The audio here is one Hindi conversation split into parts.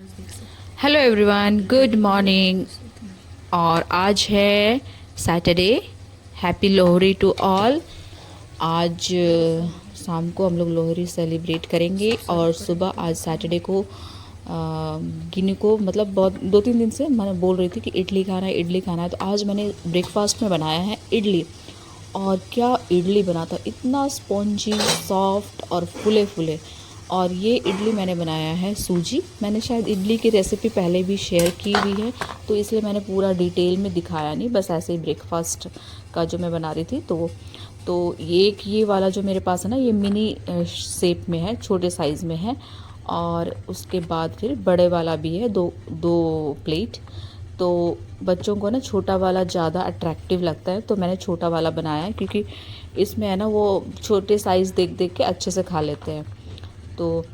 Hello everyone, good morning. और आज है Saturday. Happy Lohri to all. आज शाम को हम लोग लोहरी सेलिब्रेट करेंगे और सुबह आज सैटरडे को गिनी को मतलब बहुत 2-3 दिन से मैं बोल रही थी कि इडली खाना है, इडली खाना है। तो आज मैंने ब्रेकफास्ट में बनाया है इडली। और क्या इडली बना था, इतना स्पॉन्जी, सॉफ्ट और फुले फुले। और ये इडली मैंने बनाया है सूजी। मैंने शायद इडली की रेसिपी पहले भी शेयर की हुई है, तो इसलिए मैंने पूरा डिटेल में दिखाया नहीं, बस ऐसे ही ब्रेकफास्ट का जो मैं बना रही थी। तो ये वाला जो मेरे पास है ना, ये मिनी शेप में है, छोटे साइज़ में है। और उसके बाद फिर बड़े वाला भी है, दो दो प्लेट। तो बच्चों को ना छोटा वाला ज़्यादा अट्रैक्टिव लगता है, तो मैंने छोटा वाला बनाया है, क्योंकि इसमें है ना वो छोटे साइज़ देख देख के अच्छे से खा लेते हैं। तो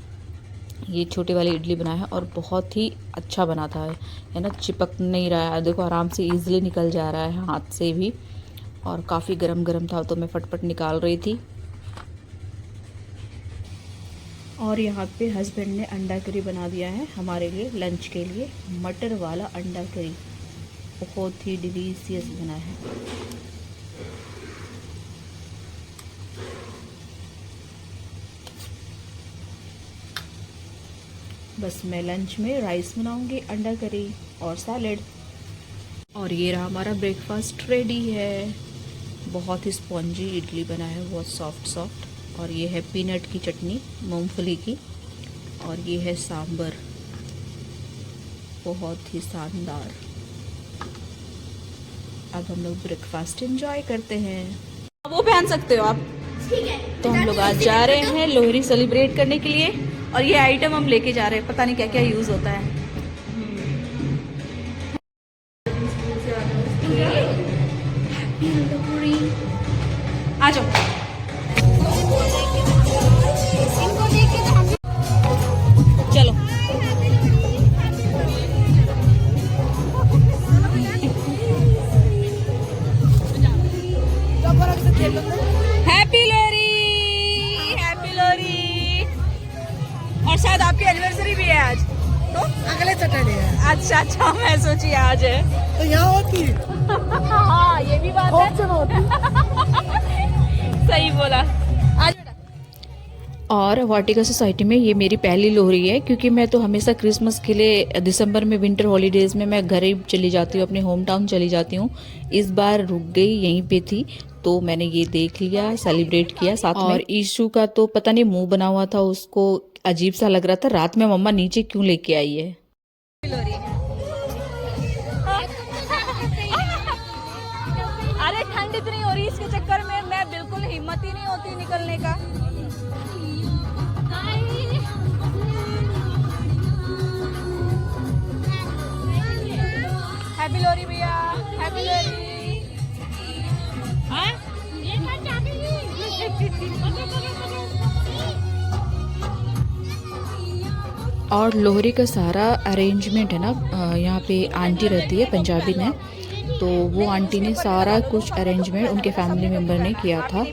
ये छोटे वाली इडली बनाया है और बहुत ही अच्छा बना था, है ना। चिपक नहीं रहा है, देखो आराम से इजीली निकल जा रहा है हाथ से भी। और काफ़ी गरम गरम था, तो मैं फटफट निकाल रही थी। और यहाँ पे हस्बैंड ने अंडा करी बना दिया है हमारे लिए लंच के लिए। मटर वाला अंडा करी बहुत ही डिलीशियस बना है। बस मैं लंच में राइस बनाऊंगी, अंडा करी और सैलेड। और ये रहा हमारा ब्रेकफास्ट रेडी है। बहुत ही स्पॉन्जी इडली बना है, बहुत सॉफ्ट सॉफ्ट। और ये है पीनट की चटनी, मूंगफली की। और ये है सांबर, बहुत ही शानदार। अब हम लोग ब्रेकफास्ट एंजॉय करते हैं। वो पहन सकते हो आप। ठीक है। तो हम लोग आज जा रहे हैं लोहरी सेलिब्रेट करने के लिए। और ये आइटम हम लेके जा रहे हैं, पता नहीं क्या क्या यूज़ होता है। आ जाओ। चलो। Happy Lohri, happy Lohri. और शायद आपकी एनिवर्सरी भी है आज, तो अगले सैटरडे है। अच्छा, मैं सोची आज है। तो यहाँ होती है। हाँ, ये भी बात है। सही बोला। आज और वाटिका सोसाइटी में ये मेरी पहली लोहरी है, क्योंकि मैं तो हमेशा क्रिसमस के लिए दिसंबर में विंटर हॉलीडेज़ में मैं घर ही चली जाती हूँ, अपने होम टाउन चली जाती हूँ। इस बार रुक गई, यहीं पे थी, तो मैंने ये देख लिया, सेलिब्रेट किया साथ में। और ईशु का तो पता नहीं मुंह बना हुआ था, उसको अजीब सा लग रहा था। रात में मम्मा नीचे क्यों लेके आई है। अरे ठंड इतनी हो रही, इसके चक्कर में मैं बिल्कुल हिम्मत ही नहीं होती निकलने का। हैप्पी लोहरी भैया, हैप्पी लोहरी। हाँ? और लोहरी का सारा अरेंजमेंट है ना, यहाँ पे आंटी रहती है पंजाबी ने, तो वो आंटी ने सारा कुछ अरेंजमेंट उनके फैमिली मेम्बर ने किया था।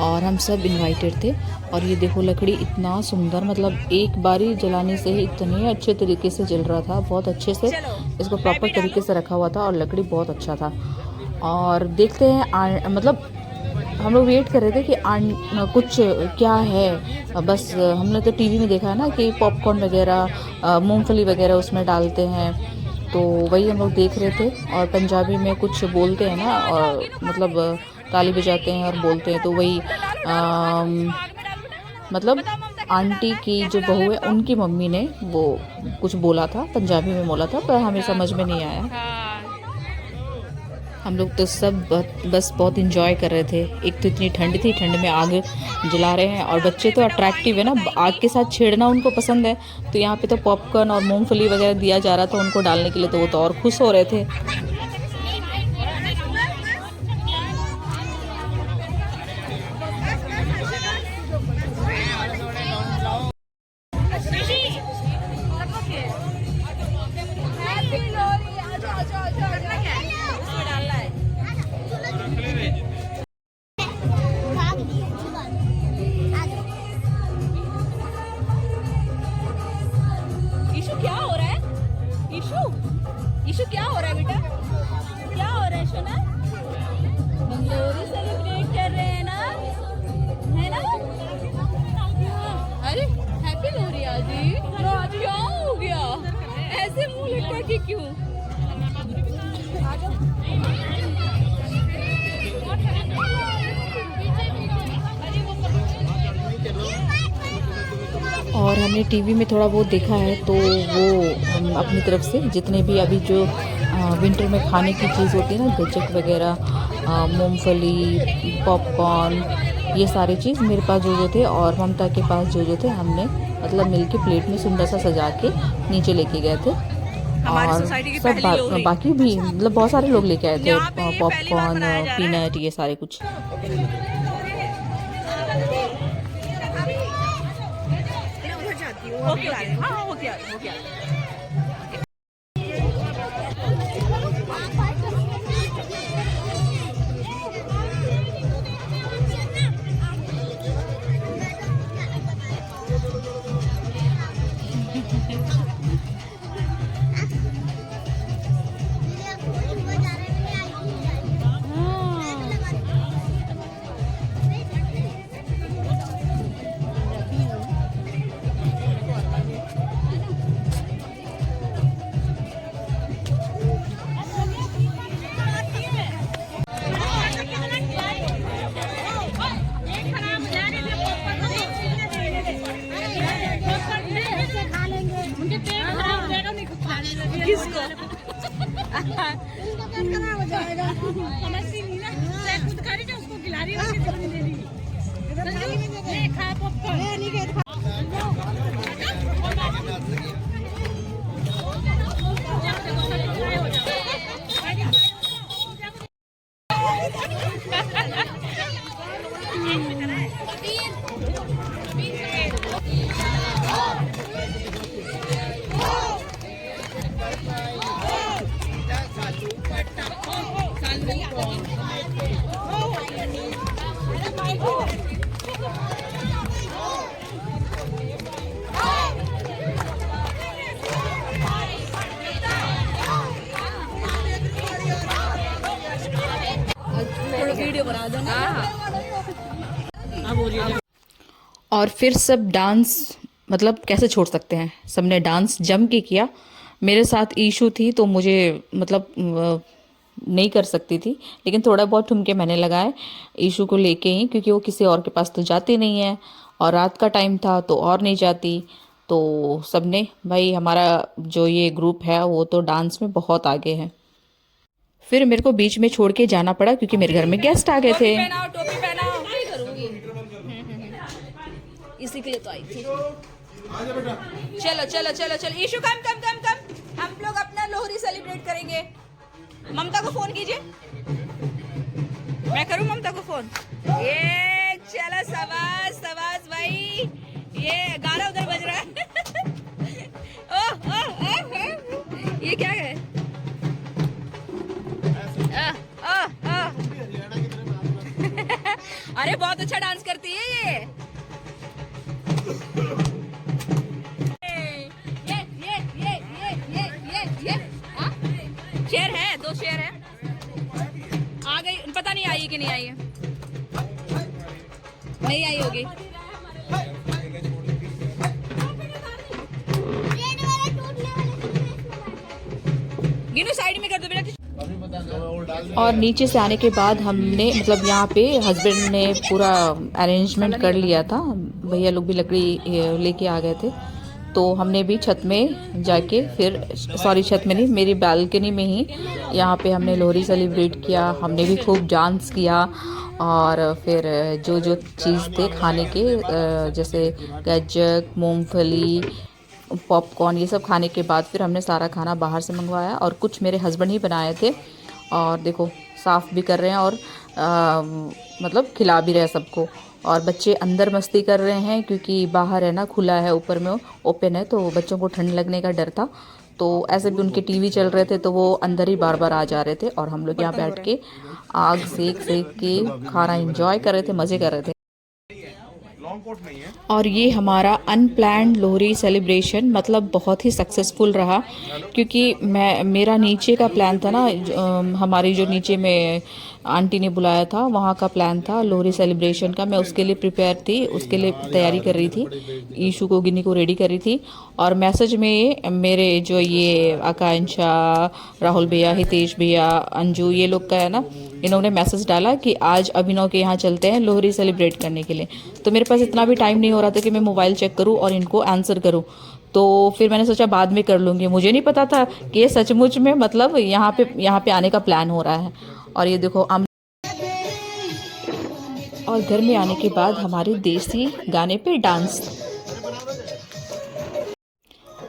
और हम सब इनवाइटेड थे। और ये देखो लकड़ी इतना सुंदर, मतलब एक बारी जलाने से ही इतने अच्छे तरीके से जल रहा था, बहुत अच्छे से इसको प्रॉपर तरीके से रखा हुआ था। और लकड़ी बहुत अच्छा था। और देखते हैं मतलब हम लोग वेट कर रहे थे कि कुछ क्या है। बस हमने तो टीवी में देखा है ना कि पॉपकॉर्न वगैरह, मूंगफली वगैरह उसमें डालते हैं, तो वही हम लोग देख रहे थे। और पंजाबी में कुछ बोलते हैं ना, और मतलब ताली बजाते हैं और बोलते हैं, तो वही मतलब आंटी की जो बहू है उनकी मम्मी ने वो कुछ बोला था, पंजाबी में बोला था, पर हमें समझ में नहीं आया। हम लोग तो सब बस बहुत इंजॉय कर रहे थे। एक तो इतनी ठंड थी, ठंड में आग जला रहे हैं। और बच्चे तो अट्रैक्टिव है ना, आग के साथ छेड़ना उनको पसंद है। तो यहाँ पे तो पॉपकॉर्न और मूंगफली वगैरह दिया जा रहा था उनको डालने के लिए, तो वो तो और खुश हो रहे थे। इशू क्या हो रहा है? ईशु ईशु क्या हो रहा है बेटा, क्या हो रहा है सोना? हम लोहरी सेलिब्रेट कर रहे हैं ना, है ना? अरे हैप्पी लोहरी आजी, आज क्या हो गया? ऐसे मुंह लटका के क्यों? और हमने टीवी में थोड़ा बहुत देखा है, तो वो हम अपनी तरफ से जितने भी अभी जो विंटर में खाने की चीज़ होती है ना, गज्जक वगैरह, मूंगफली, पॉपकॉर्न, ये सारी चीज़ मेरे पास जो थे और ममता के पास जो थे, हमने मतलब मिलके प्लेट में सुंदर सा सजा के नीचे लेके गए थे। और सब बाकी भी मतलब बहुत सारे लोग लेके आए थे पॉपकॉर्न, पीनट, ये सारे कुछ। ओके ओके, हाँ हो गया हो गया। किसको? खराब हो जाएगा। समझती नहीं ना, चाहे खुद खा रही है उसको खिला रही है, दे रही है। खा पॉपकॉर्न। वीडियो बना देना। और फिर सब डांस, मतलब कैसे छोड़ सकते हैं, सबने डांस जम के किया। मेरे साथ ईशू थी तो मुझे मतलब नहीं कर सकती थी, लेकिन थोड़ा बहुत ठुमके मैंने लगाए ईशू को लेके ही, क्योंकि वो किसी और के पास तो जाती नहीं है और रात का टाइम था तो और नहीं जाती। तो सबने, भाई हमारा जो ये ग्रुप है वो तो डांस में बहुत आगे है। फिर मेरे को बीच में छोड़ के जाना पड़ा क्योंकि मेरे घर में गेस्ट आ गए थे। टोपी पहनाओ। क्या करूंगी? इसी के लिए तो आई थी। चलो चलो चलो चलो, ईशु कम कम कम कम, हम लोग अपना लोहरी सेलिब्रेट करेंगे। ममता को फोन कीजिए। मैं करूं ममता को फोन? ये चलो, सवास सवास भाई, ये गाना उधर बज रहा है। ओह ओह ओह, ये क्या है? अरे बहुत अच्छा डांस करती है ये। शेर है, 2 शेर है। आ गई, पता नहीं आई कि नहीं आई है, नहीं आई होगी। गिनू साइड में कर दो बेटा। और नीचे से आने के बाद हमने मतलब यहाँ पे हस्बैंड ने पूरा अरेंजमेंट कर लिया था, भैया लोग भी लकड़ी लेके आ गए थे। तो हमने भी छत में जाके फिर, सॉरी छत में नहीं, मेरी बालकनी में ही यहाँ पे हमने लोहरी सेलिब्रेट किया। हमने भी खूब डांस किया और फिर जो जो चीज़ थे खाने के, जैसे गज्जक, मूंगफली, पॉपकॉर्न, ये सब खाने के बाद फिर हमने सारा खाना बाहर से मंगवाया और कुछ मेरे हस्बैंड ही बनाए थे। और देखो साफ़ भी कर रहे हैं और मतलब खिला भी रहे हैं सबको। और बच्चे अंदर मस्ती कर रहे हैं क्योंकि बाहर है ना, खुला है, ऊपर में ओपन है, तो बच्चों को ठंड लगने का डर था। तो ऐसे भी उनके टीवी चल रहे थे तो वो अंदर ही बार बार आ जा रहे थे और हम लोग यहाँ बैठ के आग सेक सेक के खाना एंजॉय कर रहे थे, मज़े कर रहे थे। और ये हमारा अनप्लैन्ड लोहरी सेलिब्रेशन मतलब बहुत ही सक्सेसफुल रहा, क्योंकि मेरा नीचे का प्लान था ना, हमारी जो नीचे में आंटी ने बुलाया था वहाँ का प्लान था लोहरी सेलिब्रेशन का। मैं उसके लिए प्रिपेयर थी, उसके लिए तैयारी कर रही थी, ईशू को गिनी को रेडी कर रही थी। और मैसेज में मेरे जो ये आकांक्षा, राहुल भैया, हितेश भैया, अंजू, ये लोग का है ना, इन्होंने मैसेज डाला कि आज अभिनव के यहाँ चलते हैं लोहरी सेलिब्रेट करने के लिए। तो मेरे पास इतना भी टाइम नहीं हो रहा था कि मैं मोबाइल चेक करूँ और इनको आंसर करूँ, तो फिर मैंने सोचा बाद में कर लूँगी। मुझे नहीं पता था कि ये सचमुच में मतलब यहाँ पे आने का प्लान हो रहा है। और ये देखो और घर में आने के बाद हमारे देसी गाने पे डांस।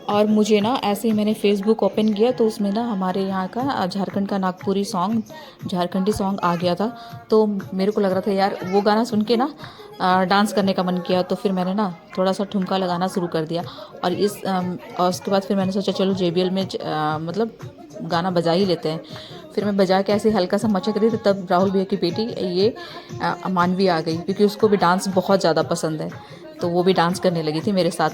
और मुझे ना ऐसे ही मैंने फेसबुक ओपन किया तो उसमें ना हमारे यहाँ का झारखंड का नागपुरी सॉन्ग, झारखंडी सॉन्ग आ गया था। तो मेरे को लग रहा था यार वो गाना सुन के ना डांस करने का मन किया। तो फिर मैंने ना थोड़ा सा ठुमका लगाना शुरू कर दिया। और और उसके बाद फिर मैंने सोचा चलो JBL में मतलब गाना बजा ही लेते हैं। फिर मैं बजा के ऐसे हल्का सा मचक रही थी, तब राहुल भैया की बेटी ये मानवी आ गई, क्योंकि उसको भी डांस बहुत ज़्यादा पसंद है। तो वो भी डांस करने लगी थी मेरे साथ।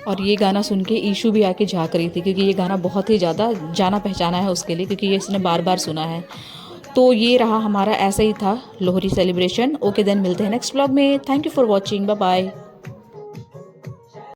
और ये गाना सुन के ईशू भी आके झाँक रही थी, क्योंकि ये गाना बहुत ही ज़्यादा जाना पहचाना है उसके लिए, क्योंकि ये इसने बार बार सुना है। तो ये रहा हमारा, ऐसा ही था लोहरी सेलिब्रेशन। ओके देन, मिलते हैं नेक्स्ट व्लॉग में। Thank you for watching, bye bye.